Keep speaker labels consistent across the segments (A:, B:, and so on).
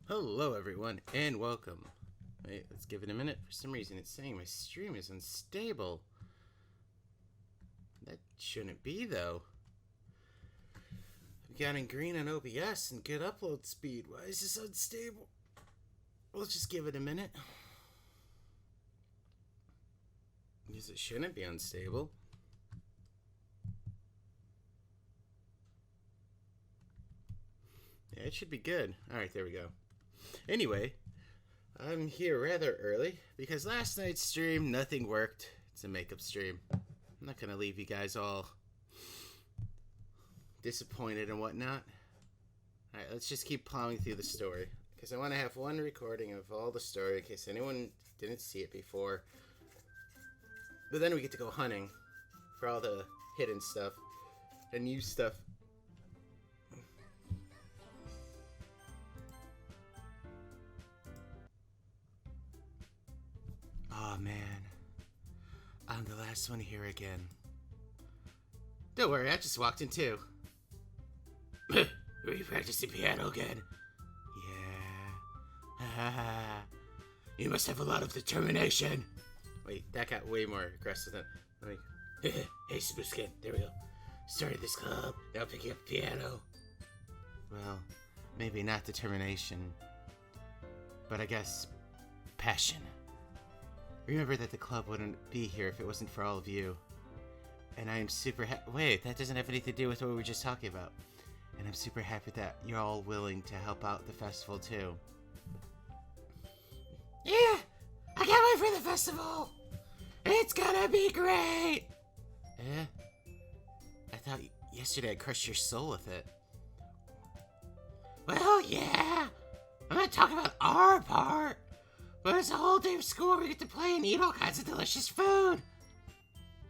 A: Hello everyone, and welcome. Wait, let's give it a minute. For some reason it's saying my stream is unstable. That shouldn't be, though. I've got in green on OBS and good upload speed. Why is this unstable? We'll just give it a minute. Because it shouldn't be unstable. Yeah, it should be good. Alright, there we go. Anyway, I'm here rather early because last night's stream, nothing worked. It's a makeup stream. I'm not going to leave you guys all disappointed and whatnot. Alright, let's just keep plowing through the story. Because I want to have one recording of all the story in case anyone didn't see it before. But then we get to go hunting for all the hidden stuff and new stuff. Oh man, I'm the last one here again. Don't worry, I just walked in too. Were you practicing piano again? Yeah. You must have a lot of determination. Wait, that got way more aggressive than... Hey, Spooskin, there we go. Started this club, now picking up piano. Well, maybe not determination, but I guess passion. Remember that the club wouldn't be here if it wasn't for all of you. And I am super wait, that doesn't have anything to do with what we were just talking about. And I'm super happy that you're all willing to help out the festival too. Yeah! I can't wait for the festival! It's gonna be great! I thought yesterday I crushed your soul with it. Well, yeah! I'm not talking about our part! But it's a whole day of school where we get to play and eat all kinds of delicious food.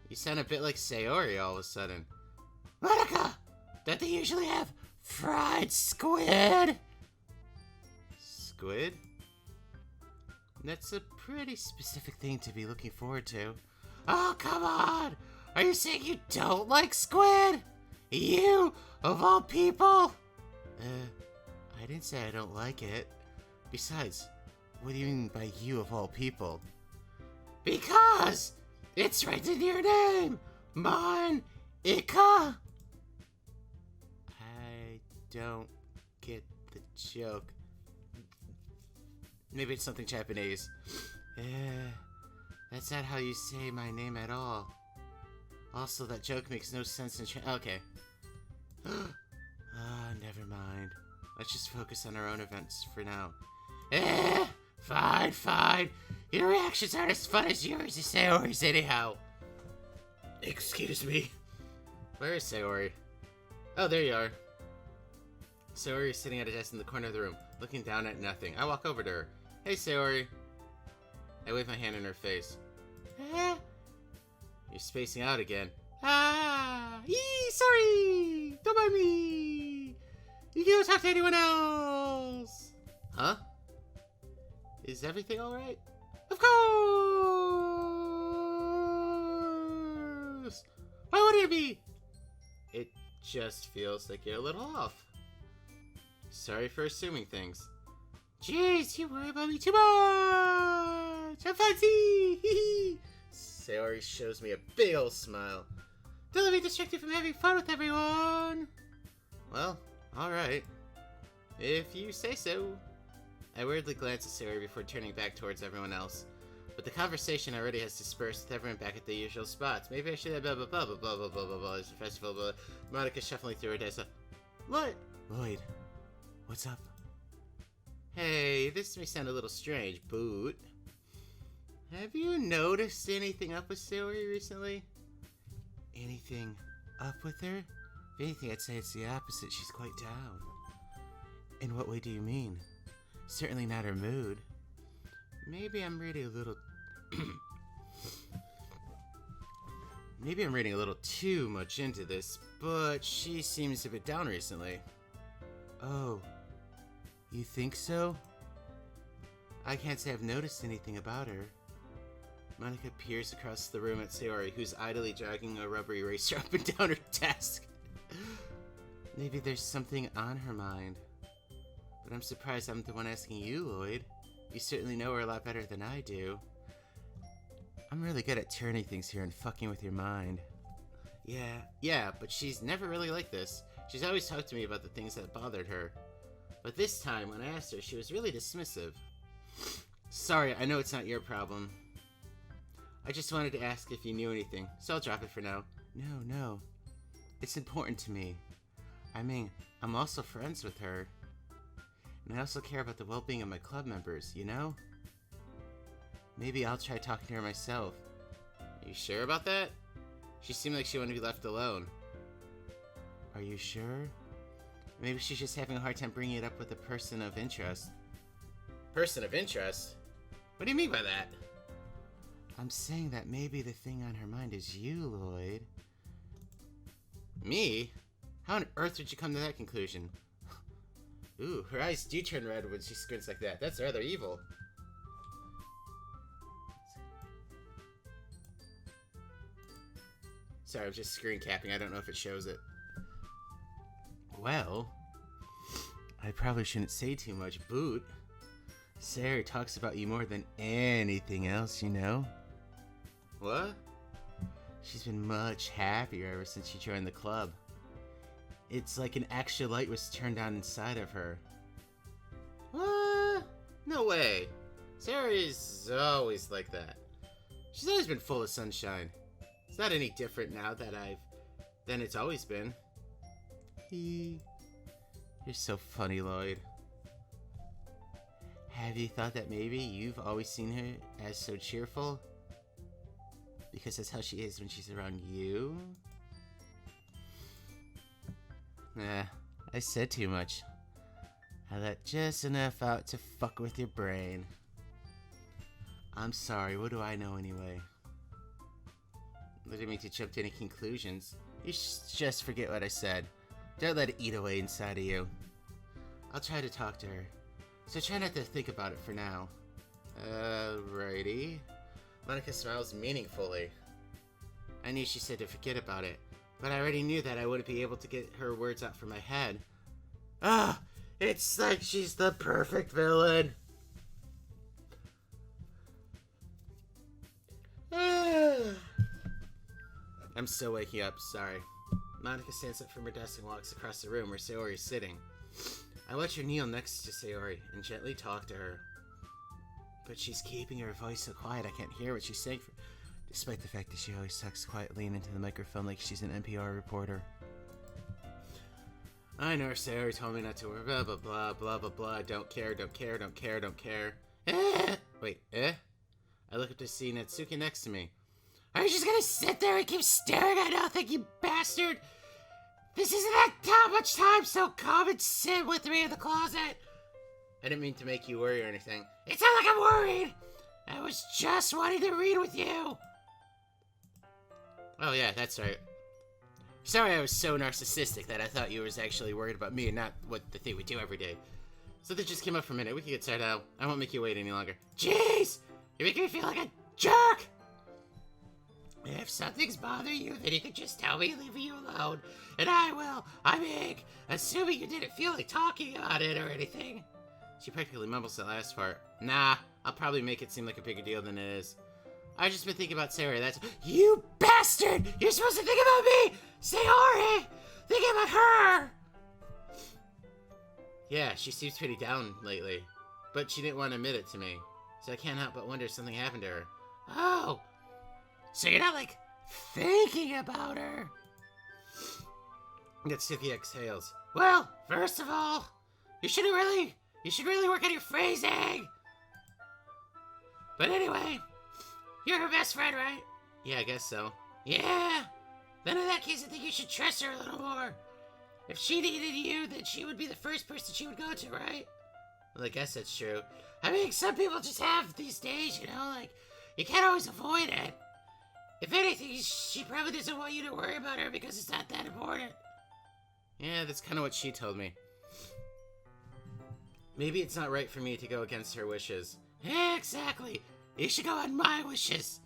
A: You sound a bit like Sayori all of a sudden. Monica! Don't they usually have fried squid? Squid? That's a pretty specific thing to be looking forward to. Oh, come on! Are you saying you don't like squid? You, of all people? I didn't say I don't like it. Besides, what do you mean by you of all people? Because it's right in your name, Monica. I don't get the joke. Maybe it's something Japanese. That's not how you say my name at all. Also, that joke makes no sense in okay. Never mind. Let's just focus on our own events for now. Fine. Your reactions aren't as fun as yours, Sayori's anyhow. Excuse me. Where is Sayori? Oh, there you are. Sayori is sitting at a desk in the corner of the room, looking down at nothing. I walk over to her. Hey, Sayori. I wave my hand in her face. You're spacing out again. Sorry! Don't mind me! You can go talk to anyone else! Huh? Is everything alright? Of course! Why would it be? It just feels like you're a little off. Sorry for assuming things. Jeez, you worry about me too much! I'm fancy! Sayori shows me a big ol' smile. Don't let me distract you from having fun with everyone! Well, alright. If you say so. I weirdly glance at Sayori before turning back towards everyone else. But the conversation already has dispersed with everyone back at the usual spots. Maybe I should have blah blah blah blah blah blah blah blah blah. It's a festival, blah. Monica shuffling through her desk. Lloyd, what's up? Hey, this may sound a little strange, but have you noticed anything up with Sayori recently? Anything up with her? If anything, I'd say it's the opposite. She's quite down. In what way do you mean? Certainly not her mood. Maybe I'm reading a little... Maybe I'm reading a little too much into this, but she seems a bit down recently. Oh, you think so? I can't say I've noticed anything about her. Monica peers across the room at Sayori, who's idly dragging a rubber eraser up and down her desk. Maybe there's something on her mind. But I'm surprised I'm the one asking you, Lloyd. You certainly know her a lot better than I do. I'm really good at turning things here and fucking with your mind. Yeah, but she's never really like this. She's always talked to me about the things that bothered her. But this time, when I asked her, she was really dismissive. Sorry, I know it's not your problem. I just wanted to ask if you knew anything, so I'll drop it for now. No. It's important to me. I mean, I'm also friends with her. And I also care about the well-being of my club members, you know? Maybe I'll try talking to her myself. Are you sure about that? She seemed like she wanted to be left alone. Are you sure? Maybe she's just having a hard time bringing it up with a person of interest. Person of interest? What do you mean by that? I'm saying that maybe the thing on her mind is you, Lloyd. Me? How on earth did you come to that conclusion? Ooh, her eyes do turn red when she squints like that. That's rather evil. Sorry, I'm just screen capping. I don't know if it shows it. Well, I probably shouldn't say too much, Boot. Sarah talks about you more than anything else, you know? What? She's been much happier ever since she joined the club. It's like an extra light was turned on inside of her. What? No way. Sarah is always like that. She's always been full of sunshine. It's not any different now than it's always been. You're so funny, Lloyd. Have you thought that maybe you've always seen her as so cheerful? Because that's how she is when she's around you? Nah, I said too much. I let just enough out to fuck with your brain. I'm sorry, what do I know anyway? I didn't mean to jump to any conclusions. You just forget what I said. Don't let it eat away inside of you. I'll try to talk to her. So try not to think about it for now. Alrighty. Monica smiles meaningfully. I knew she said to forget about it, but I already knew that I wouldn't be able to get her words out from my head. It's like she's the perfect villain. I'm still waking up, sorry. Monica stands up from her desk and walks across the room where Sayori is sitting. I watch her kneel next to Sayori and gently talk to her. But she's keeping her voice so quiet I can't hear what she's saying, despite the fact that she always talks quietly into the microphone like she's an NPR reporter. I know Sayori told me not to worry, blah, blah, blah, blah, blah, blah, don't care. Wait, I look up to see Natsuki next to me. Are you just gonna sit there and keep staring at nothing, you bastard? This isn't that much time, so come and sit with me in the closet. I didn't mean to make you worry or anything. It's not like I'm worried. I was just wanting to read with you. Oh yeah, that's right. Sorry I was so narcissistic that I thought you was actually worried about me and not what the thing we do every day. So that just came up for a minute. We can get started out. I won't make you wait any longer. Jeez! You're making me feel like a jerk! If something's bothering you, then you can just tell me, leave you alone. And I will. I mean, assuming you didn't feel like talking about it or anything. She practically mumbles the last part. Nah, I'll probably make it seem like a bigger deal than it is. I just been thinking about Sarah, that's— You bastard! You're supposed to think about me! Sayori! Think about her! Yeah, she seems pretty down lately. But she didn't want to admit it to me. So I can't help but wonder if something happened to her. Oh! So you're not, like, thinking about her? Natsuki exhales. Well, first of all, you should really work on your phrasing! But anyway, you're her best friend, right? Yeah, I guess so. Yeah? Then in that case, I think you should trust her a little more. If she needed you, then she would be the first person she would go to, right? Well, I guess that's true. I mean, some people just have these days, you know, like, you can't always avoid it. If anything, she probably doesn't want you to worry about her because it's not that important. Yeah, that's kind of what she told me. Maybe it's not right for me to go against her wishes. Yeah, exactly. You should go on my wishes.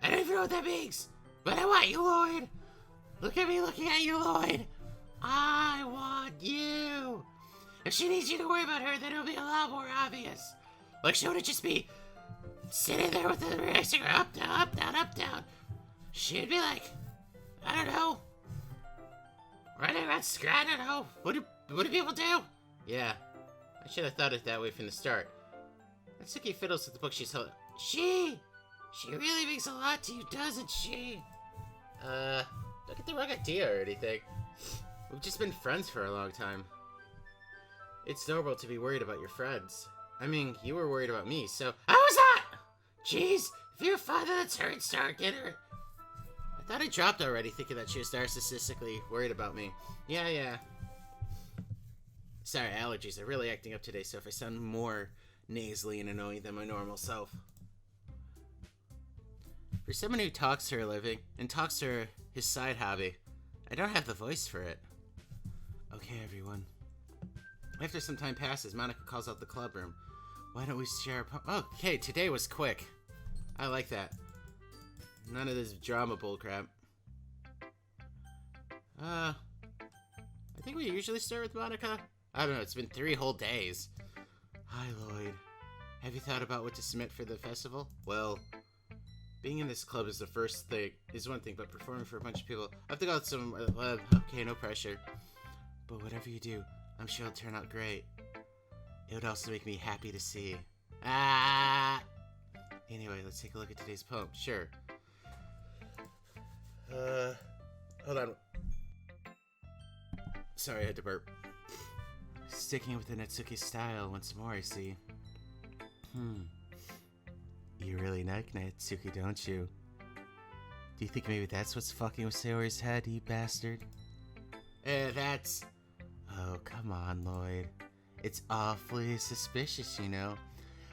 A: I don't even know what that means, but I want you, Lloyd. Look at me looking at you, Lloyd. I want you. If she needs you to worry about her, then it'll be a lot more obvious. Like, she would just be sitting there with the racing her up, down, up, down, up, down. She'd be like, I don't know, running around, I don't know. What do people do? Yeah, I should have thought it that way from the start. Natsuki fiddles with the book she's holding. She really means a lot to you, doesn't she? Don't get the wrong idea or anything. We've just been friends for a long time. It's normal to be worried about your friends. I mean, you were worried about me, so... I was not! Jeez, if you're father, that's her and start, get her. I thought I dropped already, thinking that she was narcissistically worried about me. Yeah. Sorry, allergies are really acting up today, so if I sound more nasally and annoying than my normal self. For someone who talks for a living, and talks for his side hobby, I don't have the voice for it. Okay, everyone. After some time passes, Monica calls out the club room. Why don't we share a okay, today was quick. I like that. None of this drama bullcrap. I think we usually start with Monica. I don't know, it's been 3 whole days. Hi, Lloyd. Have you thought about what to submit for the festival? Well, being in this club is one thing, but performing for a bunch of people, I have to go out some, okay, no pressure. But whatever you do, I'm sure it'll turn out great. It would also make me happy to see. Anyway, let's take a look at today's poem. Sure. Hold on. Sorry, I had to burp. Sticking with the Natsuki style once more, I see. You really like Natsuki, don't you? Do you think maybe that's what's fucking with Sayori's head, you bastard? That's... Oh, come on, Lloyd. It's awfully suspicious, you know?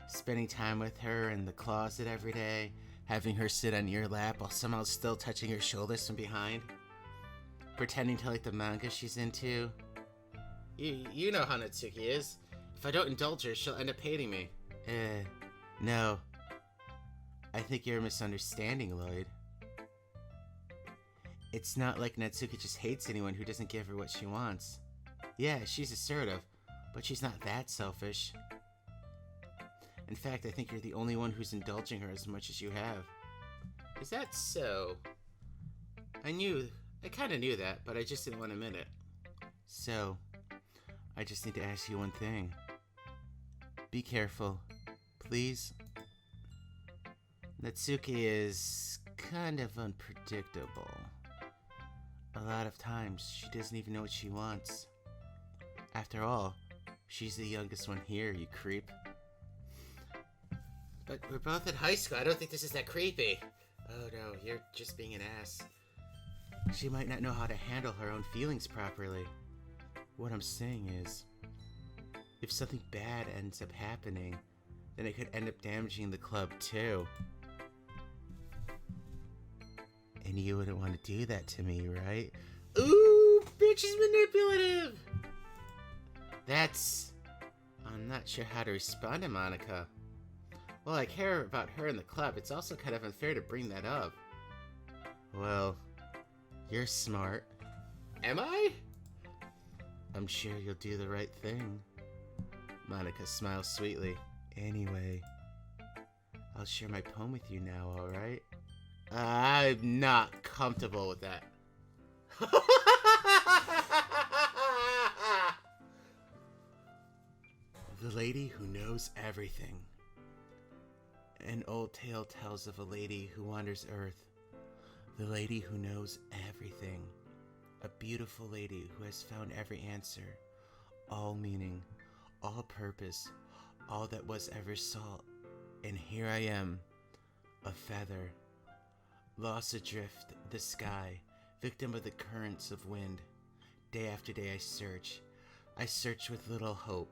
A: Spending time with her in the closet every day, having her sit on your lap while somehow still touching your shoulders from behind. Pretending to like the manga she's into. You know how Natsuki is. If I don't indulge her, she'll end up hating me. No. I think you're misunderstanding, Lloyd. It's not like Natsuki just hates anyone who doesn't give her what she wants. Yeah, she's assertive, but she's not that selfish. In fact, I think you're the only one who's indulging her as much as you have. Is that so? I kinda knew that, but I just didn't want to admit it. So, I just need to ask you one thing. Be careful, please. Natsuki is kind of unpredictable. A lot of times, she doesn't even know what she wants. After all, she's the youngest one here, you creep. But we're both in high school. I don't think this is that creepy. Oh no, you're just being an ass. She might not know how to handle her own feelings properly. What I'm saying is, if something bad ends up happening, then it could end up damaging the club too. And you wouldn't want to do that to me, right? Ooh, bitch is manipulative! I'm not sure how to respond to Monica. Well, I care about her in the club. It's also kind of unfair to bring that up. Well, you're smart. Am I? I'm sure you'll do the right thing. Monica smiles sweetly. Anyway, I'll share my poem with you now, alright? I'm not comfortable with that. The Lady Who Knows Everything. An old tale tells of a lady who wanders Earth. The lady who knows everything. A beautiful lady who has found every answer, all meaning, all purpose, all that was ever sought. And here I am, a feather, lost adrift the sky, victim of the currents of wind. Day after day I search with little hope,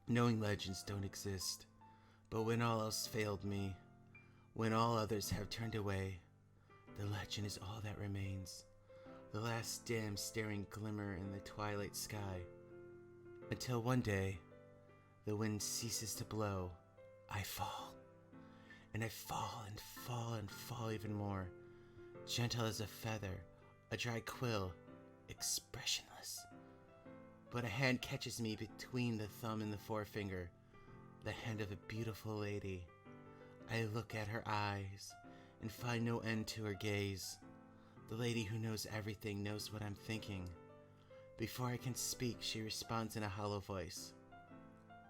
A: knowing legends don't exist. But when all else failed me, when all others have turned away, the legend is all that remains. The last dim, staring glimmer in the twilight sky. Until one day, the wind ceases to blow. I fall. And I fall and fall and fall even more. Gentle as a feather, a dry quill, expressionless. but a hand catches me between the thumb and the forefinger. The hand of a beautiful lady. I look at her eyes and find no end to her gaze. The lady who knows everything knows what I'm thinking. Before I can speak, she responds in a hollow voice.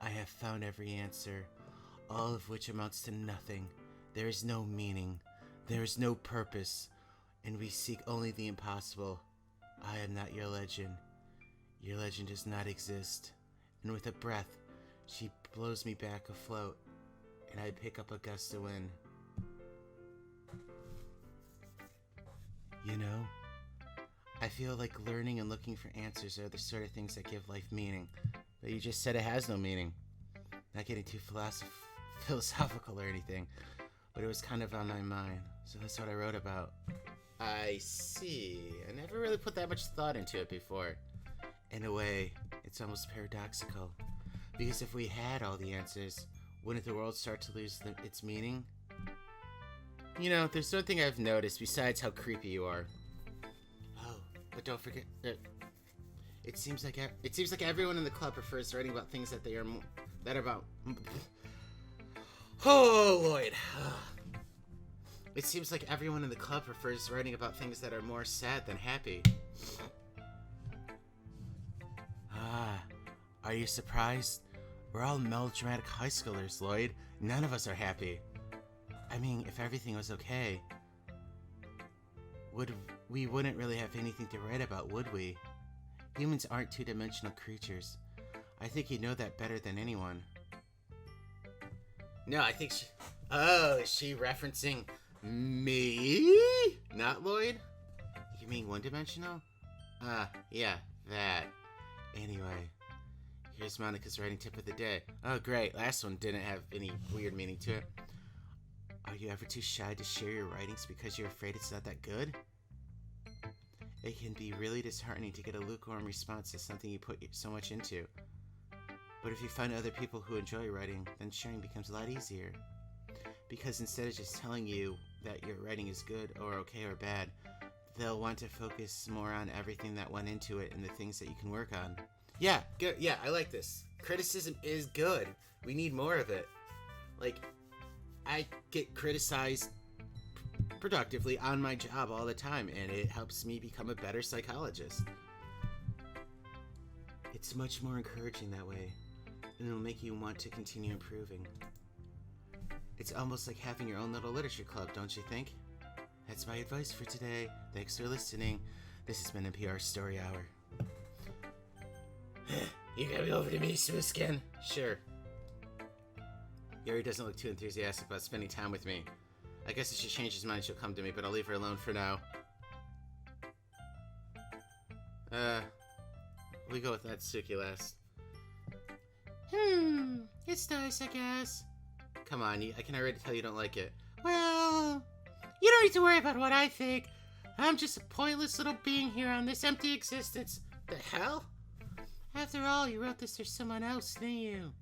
A: I have found every answer, all of which amounts to nothing. There is no meaning. There is no purpose, and we seek only the impossible. I am not your legend. Your legend does not exist. And with a breath, she blows me back afloat, and I pick up a gust of wind. You know, I feel like learning and looking for answers are the sort of things that give life meaning. But you just said it has no meaning. Not getting too philosophical or anything, but it was kind of on my mind, so that's what I wrote about. I see. I never really put that much thought into it before. In a way, it's almost paradoxical. Because if we had all the answers, wouldn't the world start to lose its meaning? You know, there's one thing I've noticed besides how creepy you are. Oh, but don't forget, it seems like everyone in the club prefers writing about things that are about. Oh, Lloyd. It seems like everyone in the club prefers writing about things that are more sad than happy. Are you surprised? We're all melodramatic high schoolers, Lloyd. None of us are happy. I mean, if everything was okay, we wouldn't really have anything to write about, would we? Humans aren't two-dimensional creatures. I think you know that better than anyone. No, I think she... Oh, is she referencing me? Not Lloyd? You mean one-dimensional? Yeah, that. Anyway, here's Monica's writing tip of the day. Oh, great. Last one didn't have any weird meaning to it. Are you ever too shy to share your writings because you're afraid it's not that good? It can be really disheartening to get a lukewarm response to something you put so much into. But if you find other people who enjoy writing, then sharing becomes a lot easier. Because instead of just telling you that your writing is good or okay or bad, they'll want to focus more on everything that went into it and the things that you can work on. Yeah, good. Yeah, I like this. Criticism is good. We need more of it. Like, I get criticized productively on my job all the time, and it helps me become a better psychologist. It's much more encouraging that way, and it'll make you want to continue improving. It's almost like having your own little literature club, don't you think? That's my advice for today. Thanks for listening. This has been NPR Story Hour. You got me over to me, Smooth Skin? Sure. Yuri doesn't look too enthusiastic about spending time with me. I guess if she changes her mind, she'll come to me, but I'll leave her alone for now. We go with that Suki last. It's nice, I guess. Come on, I can already tell you don't like it. Well, you don't need to worry about what I think. I'm just a pointless little being here on this empty existence. The hell? After all, you wrote this for someone else, didn't you?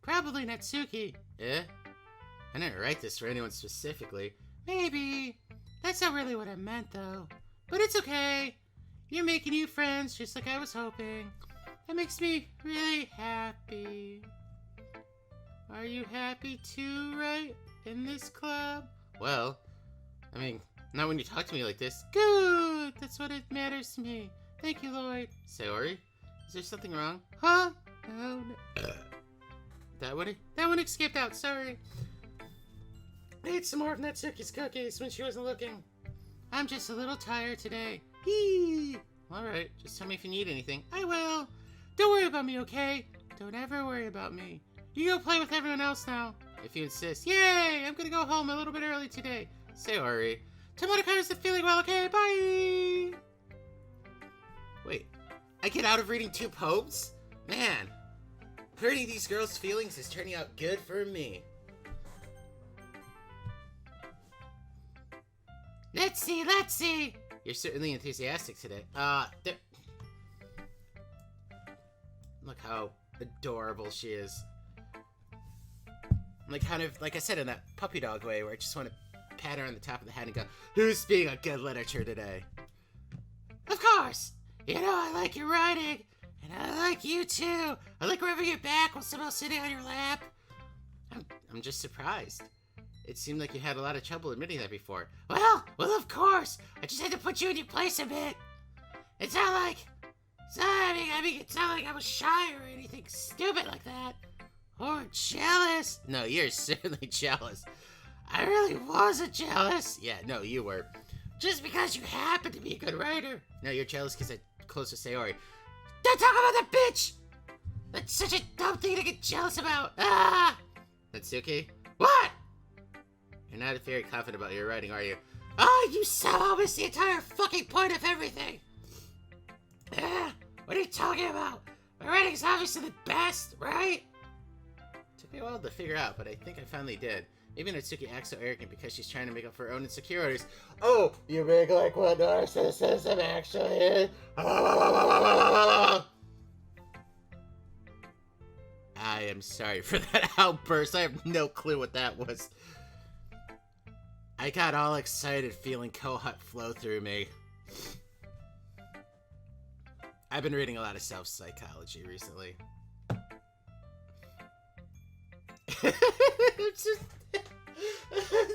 A: Probably Natsuki. Eh? I didn't write this for anyone specifically. Maybe. That's not really what I meant, though. But it's okay. You're making new friends, just like I was hoping. That makes me really happy. Are you happy too, right? In this club? Well, I mean, not when you talk to me like this. Good! That's what it matters to me. Thank you, Lloyd. Sayori? Is there something wrong? Huh? Oh, no. That one escaped out, sorry. I ate some more of Natsuki's cookies when she wasn't looking. I'm just a little tired today. Hee! Alright, just tell me if you need anything. I will. Don't worry about me, okay? Don't ever worry about me. You go play with everyone else now. If you insist. Yay! I'm gonna go home a little bit early today. Sayori. Tomoto isn't feeling well, okay? Bye! Wait, I get out of reading 2 poems? Man, hurting these girls' feelings is turning out good for me. Let's see. You're certainly enthusiastic today. Look how adorable she is. Like, kind of, like I said, in that puppy dog way, where I just want to pat her on the top of the head and go, who's being a good literature today? Of course! You know I like your writing, And I like you too. I like rubbing your back while somehow sitting on your lap. I'm just surprised. It seemed like you had a lot of trouble admitting that before. Well, of course. I just had to put you in your place a bit. It's not like I was shy or anything stupid like that. Or jealous. No, you're certainly jealous. I really wasn't jealous. Yeah, no, you were. Just because you happen to be a good writer. No, you're jealous because I'm close to Sayori. Don't talk about that bitch! That's such a dumb thing to get jealous about. Ah! Natsuki? What? You're not very confident about your writing, are you? Oh, you somehow missed the entire fucking point of everything. What are you talking about? My writing's obviously the best, right? Took me a while to figure out, but I think I finally did. Maybe Natsuki acts so arrogant because she's trying to make up for her own insecurities. Oh, you make like what narcissism actually is? I am sorry for that outburst. I have no clue what that was. I got all excited feeling Kohut flow through me. I've been reading a lot of self-psychology recently.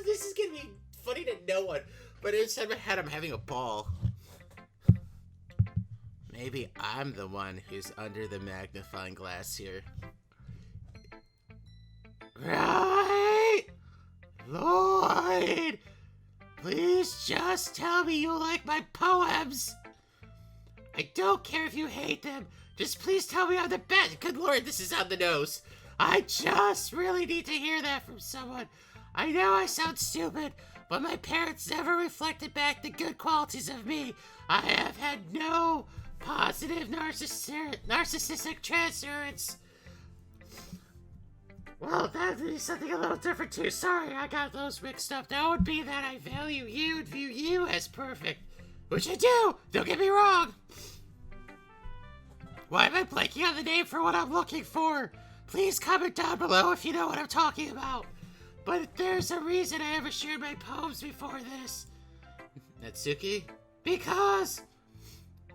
A: This is gonna be funny to no one, but inside my head I'm having a ball. Maybe I'm the one who's under the magnifying glass here. Right? Lloyd! Please just tell me you like my poems! I don't care if you hate them. Just please tell me I'm the best. Good Lord, this is on the nose. I just really need to hear that from someone. I know I sound stupid, but my parents never reflected back the good qualities of me. I have had no positive narcissistic transference. Well, that'd be something a little different too. Sorry, I got those mixed up. That would be that I value you and view you as perfect. Which I do! Don't get me wrong! Why am I blanking on the name for what I'm looking for? Please comment down below if you know what I'm talking about. But there's a reason I ever shared my poems before this. Natsuki? Because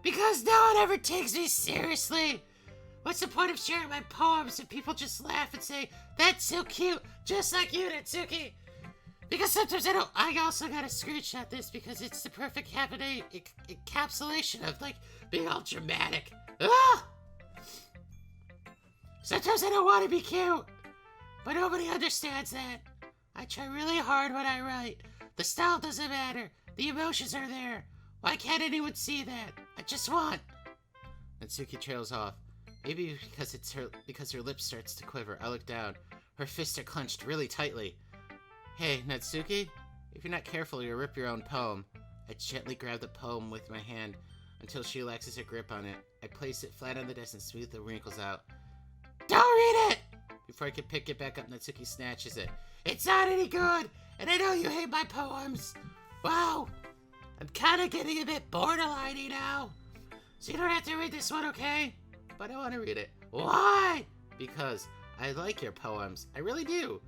A: no one ever takes me seriously. What's the point of sharing my poems if people just laugh and say, that's so cute, just like you, Natsuki? Because sometimes I also gotta screenshot this because it's the perfect encapsulation of, like, being all dramatic. Ah! Sometimes I don't want to be cute, but nobody understands that. I try really hard when I write. The style doesn't matter. The emotions are there. Why can't anyone see that? I just want. Natsuki trails off. Maybe because her lip starts to quiver. I look down. Her fists are clenched really tightly. Hey, Natsuki? If you're not careful, you'll rip your own poem. I gently grab the poem with my hand until she relaxes her grip on it. I place it flat on the desk and smooth the wrinkles out. Don't read it! Before I can pick it back up, Natsuki snatches it. It's not any good, and I know you hate my poems. Wow, I'm kind of getting a bit borderline-y now. So you don't have to read this one, okay? But I want to read it. Why? Because I like your poems. I really do.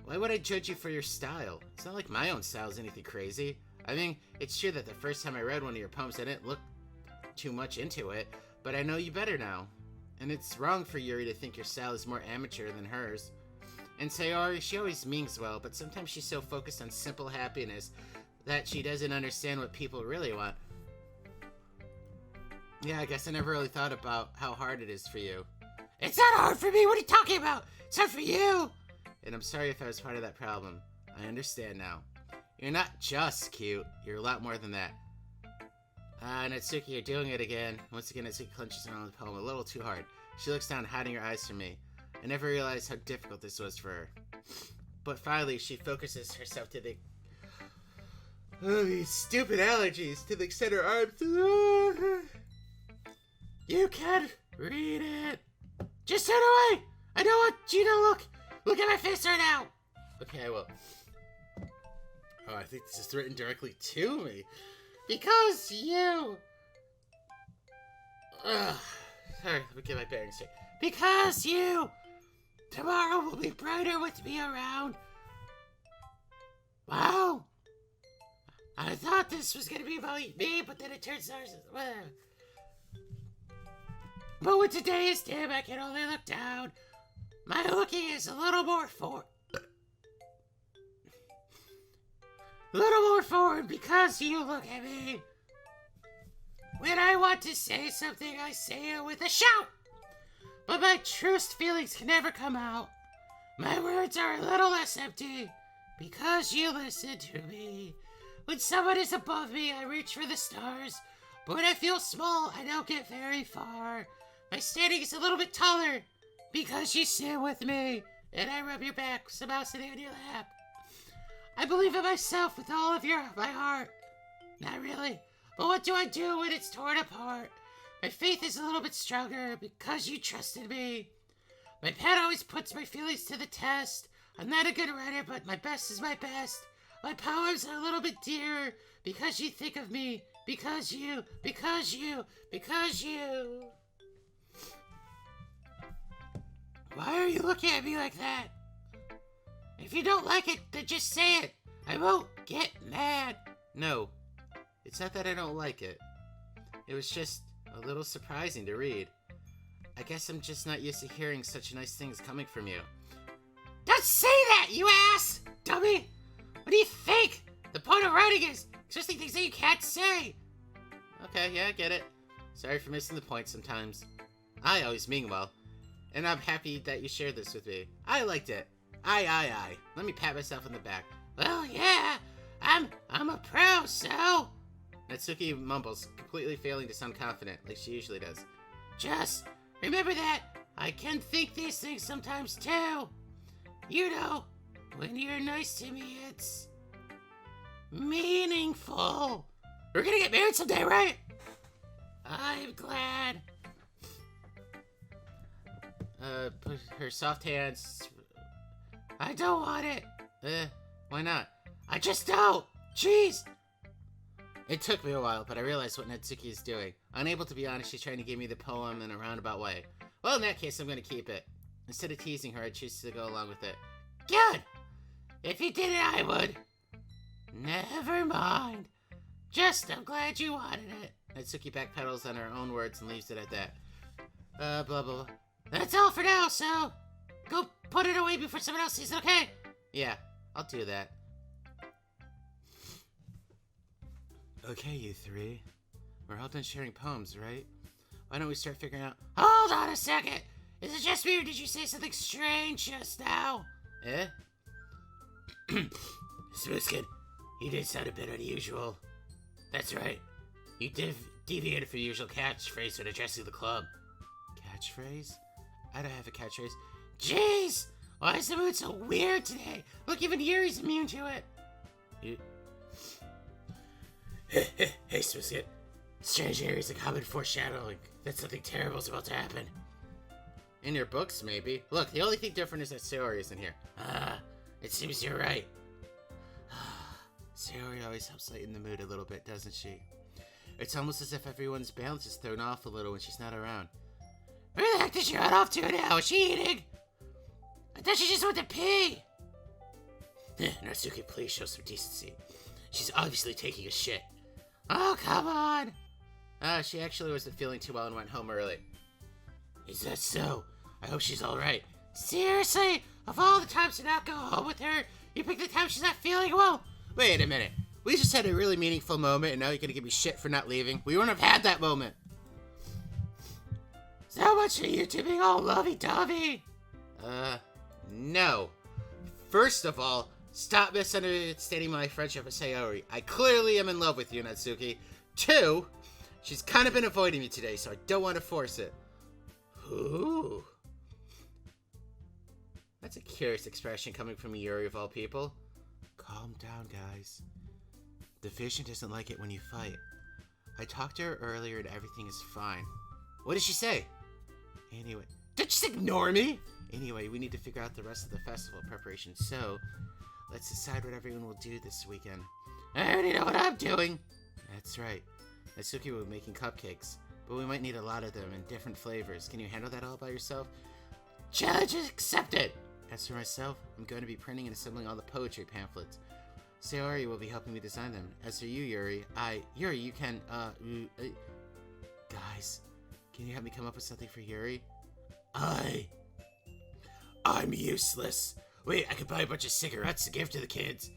A: Why would I judge you for your style? It's not like my own style is anything crazy. I mean, it's true that the first time I read one of your poems, I didn't look too much into it, but I know you better now. And it's wrong for Yuri to think your style is more amateur than hers. And Sayori, she always means well, but sometimes she's so focused on simple happiness that she doesn't understand what people really want. Yeah, I guess I never really thought about how hard it is for you. It's not hard for me! What are you talking about? It's hard for you! And I'm sorry if I was part of that problem. I understand now. You're not just cute. You're a lot more than that. Natsuki, you're doing it again. Once again, Natsuki clenches her on the poem a little too hard. She looks down, hiding her eyes from me. I never realized how difficult this was for her. But finally, she focuses herself to the... Oh, these stupid allergies to the extent her arms... You can read it. Just turn away. I don't want you to look. Look at my face right now. Okay, I will. Oh, I think this is written directly to me. Because you... Ugh. Sorry, let me get my bearings straight. Because you... Tomorrow will be brighter with me around. Wow. I thought this was going to be about me, but then it turns out... But with today's dim, I can only look down. My looking is a little more forward because you look at me. When I want to say something, I say it with a shout. But my truest feelings can never come out. My words are a little less empty because you listen to me. When someone is above me, I reach for the stars. But when I feel small, I don't get very far. My standing is a little bit taller because you sit with me. And I rub your back, somehow sitting on your lap. I believe in myself with all of my heart. Not really. But what do I do when it's torn apart? My faith is a little bit stronger because you trusted me. My pen always puts my feelings to the test. I'm not a good writer, but my best is my best. My poems are a little bit dearer because you think of me. Because you. Why are you looking at me like that? If you don't like it, then just say it. I won't get mad. No, it's not that I don't like it. It was just a little surprising to read. I guess I'm just not used to hearing such nice things coming from you. Don't say that, you ass! Dummy! What do you think? The point of writing is expressing things that you can't say. Okay, yeah, I get it. Sorry for missing the point sometimes. I always mean well. And I'm happy that you shared this with me. I liked it. Aye. Let me pat myself on the back. Well, yeah, I'm a pro, so... Natsuki mumbles, completely failing to sound confident, like she usually does. Just remember that I can think these things sometimes, too. You know, when you're nice to me, it's... meaningful. We're gonna get married someday, right? I'm glad. Put her soft hands... I don't want it. Why not? I just don't. Jeez. It took me a while, but I realized what Natsuki is doing. Unable to be honest, she's trying to give me the poem in a roundabout way. Well, in that case, I'm going to keep it. Instead of teasing her, I choose to go along with it. Good. If you did it, I would. Never mind. I'm glad you wanted it. Natsuki backpedals on her own words and leaves it at that. Blah, blah, blah. That's all for now, so... Go put it away before someone else sees it, okay? Yeah, I'll do that. Okay, you three. We're all done sharing poems, right? Why don't we start figuring out... Hold on a second! Is it just me or did you say something strange just now? Eh? Smoothskin, you did sound a bit unusual. That's right. You deviated from your usual catchphrase when addressing the club. Catchphrase? I don't have a catchphrase. Jeez! Why is the mood so weird today? Look, even Yuri's immune to it. Hey, Smoothskin. Strange areas of common foreshadowing that something terrible is about to happen. In your books, maybe. Look, the only thing different is that Sayori isn't here. It seems you're right. Sayori always helps lighten the mood a little bit, doesn't she? It's almost as if everyone's balance is thrown off a little when she's not around. Where the heck did she run off to now? Is she eating? I thought she just went to pee. Natsuki, please show some decency. She's obviously taking a shit. Oh, come on. She actually wasn't feeling too well and went home early. Is that so? I hope she's alright. Seriously? Of all the times to not go home with her, you picked the time she's not feeling well? Wait a minute. We just had a really meaningful moment and now you're gonna give me shit for not leaving? We wouldn't have had that moment. So much for you two being all lovey-dovey. No. First of all, stop misunderstanding my friendship with Sayori. I clearly am in love with you, Natsuki. 2, she's kind of been avoiding me today, so I don't want to force it. Ooh. That's a curious expression coming from Yuri of all people. Calm down, guys. The Vision doesn't like it when you fight. I talked to her earlier and everything is fine. What did she say? Anyway, don't just ignore me! Anyway, we need to figure out the rest of the festival preparation, so let's decide what everyone will do this weekend. I already know what I'm doing! That's right. Natsuki will be making cupcakes, but we might need a lot of them in different flavors. Can you handle that all by yourself? Challenge accepted! As for myself, I'm going to be printing and assembling all the poetry pamphlets. Sayori will be helping me design them. As for you, Yuri, Yuri, you can, guys, Can you help me come up with something for Yuri? I'm useless. Wait, I could buy a bunch of cigarettes to give to the kids.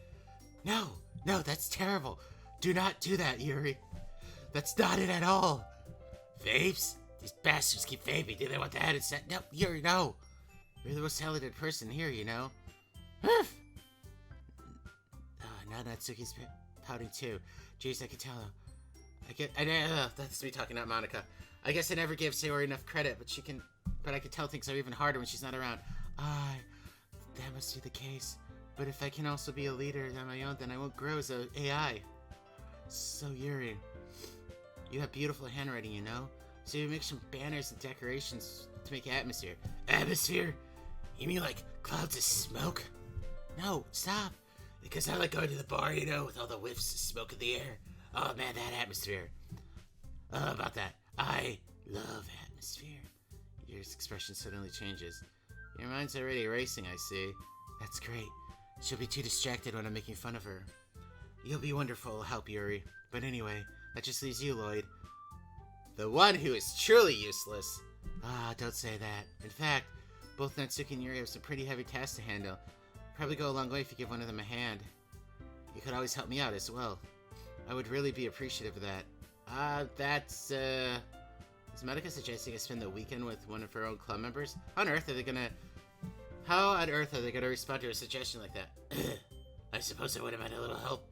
A: No, that's terrible. Do not do that, Yuri. That's not it at all. Vapes? These bastards keep vaping. Do they want the head set? No, Yuri, no. You're the most talented person here, you know. Now Natsuki's pouting too. Jeez, I can tell. That's me talking, not Monica. I guess I never gave Sayori enough credit, but I can tell things are even harder when she's not around. That must be the case. But if I can also be a leader on my own, then I won't grow as an AI. So Yuri, you have beautiful handwriting, you know? So you make some banners and decorations to make atmosphere. Atmosphere? You mean like clouds of smoke? No, stop. Because I like going to the bar, you know, with all the whiffs of smoke in the air. Oh man, that atmosphere. About that. I love atmosphere. Yuri's expression suddenly changes. Your mind's already racing, I see. That's great. She'll be too distracted when I'm making fun of her. You'll be wonderful, help Yuri. But anyway, that just leaves you, Lloyd. The one who is truly useless. Don't say that. In fact, both Natsuki and Yuri have some pretty heavy tasks to handle. Probably go a long way if you give one of them a hand. You could always help me out as well. I would really be appreciative of that. Is Monica suggesting I spend the weekend with one of her own club members? How on earth are they gonna respond to a suggestion like that? I suppose I would have had a little help.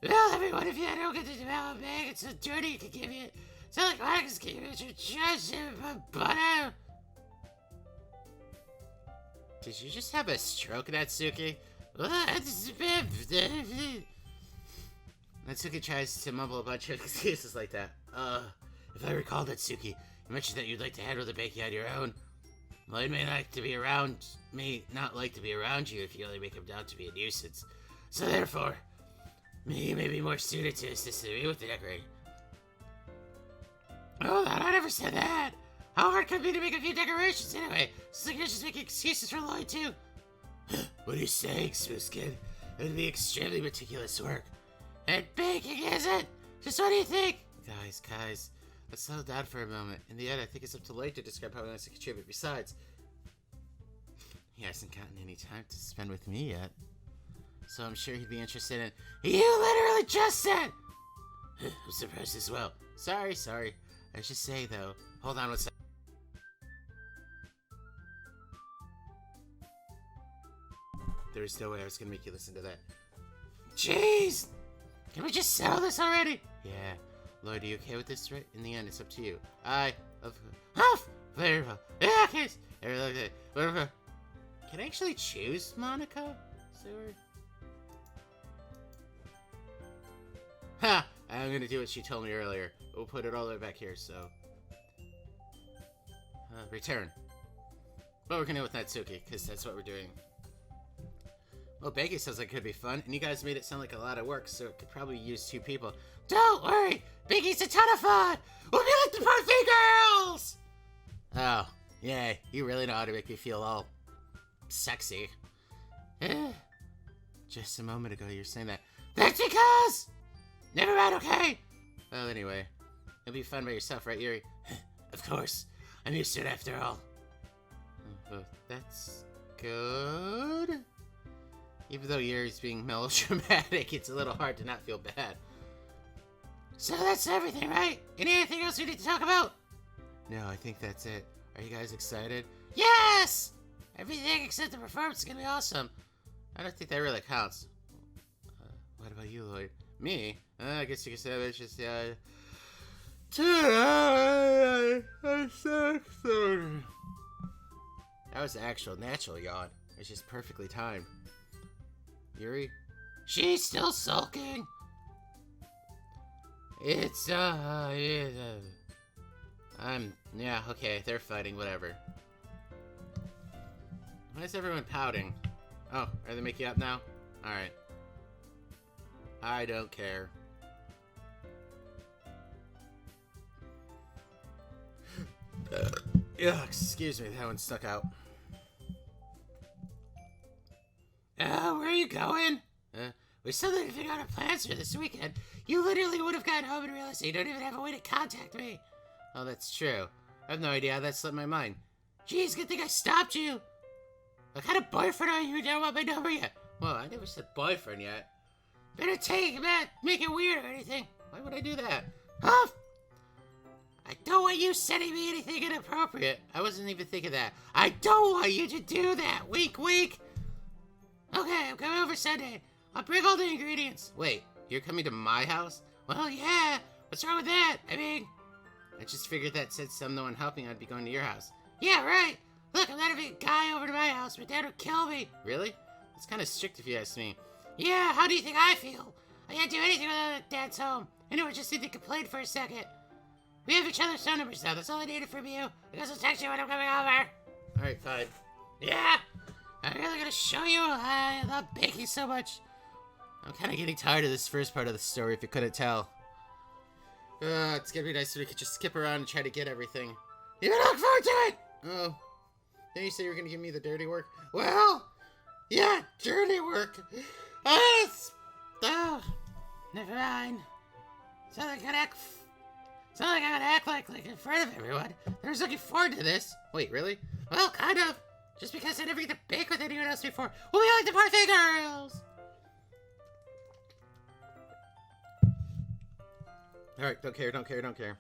A: Well, everyone, if you don't get to develop a bag, it's a dirty you can give you. It's not like Monica's giving it your chest, but did you just have a stroke, Natsuki? Natsuki tries to mumble a bunch of excuses like that. If I recall, Natsuki, you mentioned that you'd like to handle the baking on your own. Lloyd may not like to be around you if you only make him down to be a nuisance. So therefore, he may be more suited to assist me with the decorating. Oh, I never said that! How hard could it be to make a few decorations anyway? So you're just making excuses for Lloyd too. What are you saying, Smooth Kid? It would be extremely meticulous work. And baking, is it? Just what do you think? Guys, let's settle down for a moment. In the end, I think it's up to Lloyd to describe how he wants to contribute. Besides, he hasn't gotten any time to spend with me yet. So I'm sure he'd be interested in... You literally just said! I'm surprised as well. Sorry. I should say, though... Hold on one second. There's no way I was gonna make you listen to that. Jeez! Can we just settle this already? Yeah. Lloyd, are you okay with this, right? In the end, it's up to you. Very well. Yeah, okay. Can I actually choose Monica? Seward? Ha! I'm gonna do what she told me earlier. We'll put it all the way back here, so... return. But we're gonna go with Natsuki, because that's what we're doing. Well, baking sounds like it could be fun, and you guys made it sound like a lot of work, so it could probably use 2 people. Don't worry! Baking's a ton of fun! We'll be like the birthday girls! Oh, yeah, you really know how to make me feel all... sexy. Just a moment ago you were saying that. That's because... Never mind, okay? Well, anyway. It'll be fun by yourself, right, Yuri? Of course. I'm used to it after all. That's... good? Even though Yuri's being melodramatic, it's a little hard to not feel bad. So that's everything, right? Anything else we need to talk about? No, I think that's it. Are you guys excited? Yes! Everything except the performance is gonna be awesome. I don't think that really counts. What about you, Lloyd? Me? I guess you could say it's just, I'm so excited. That was the actual natural yawn. It's just perfectly timed. Yuri? She's still sulking? It's, yeah, okay, they're fighting, whatever. Why is everyone pouting? Oh, are they making up now? Alright. I don't care. Excuse me, that one stuck out. Where are you going? We still need to figure out our plans for this weekend. You literally would have gotten home and realized you don't even have a way to contact me. Oh, that's true. I have no idea how that slipped my mind. Jeez, good thing I stopped you. What kind of boyfriend are you? You don't want my number yet. Well, I never said boyfriend yet. Better make it weird or anything. Why would I do that? Huh? I don't want you sending me anything inappropriate. I wasn't even thinking that. I don't want you to do that. Wink, wink. Okay, I'm coming over Sunday. I'll bring all the ingredients. Wait, you're coming to my house? Well, yeah. What's wrong with that? I mean, I just figured that since I'm the one helping, I'd be going to your house. Yeah, right. Look, I'm not having a guy over to my house. My dad would kill me. Really? That's kind of strict if you ask me. Yeah, how do you think I feel? I can't do anything without Dad's home. I know I just need to complain for a second. We have each other's phone numbers now. That's all I needed from you. I guess I'll text you when I'm coming over. Alright, fine. Yeah! I'm really gonna show you why I love baking so much. I'm kind of getting tired of this first part of the story, if you couldn't tell. It's gonna be nice if we could just skip around and try to get everything. You look forward to it! Oh. Then you say you're gonna give me the dirty work? Well, yeah, dirty work. Oh, never mind. It's not like I gotta act like in front of everyone. I was looking forward to this. Wait, really? Well, kind of. Just because I never get to bake with anyone else before. We'll be like the birthday girls. Alright, don't care.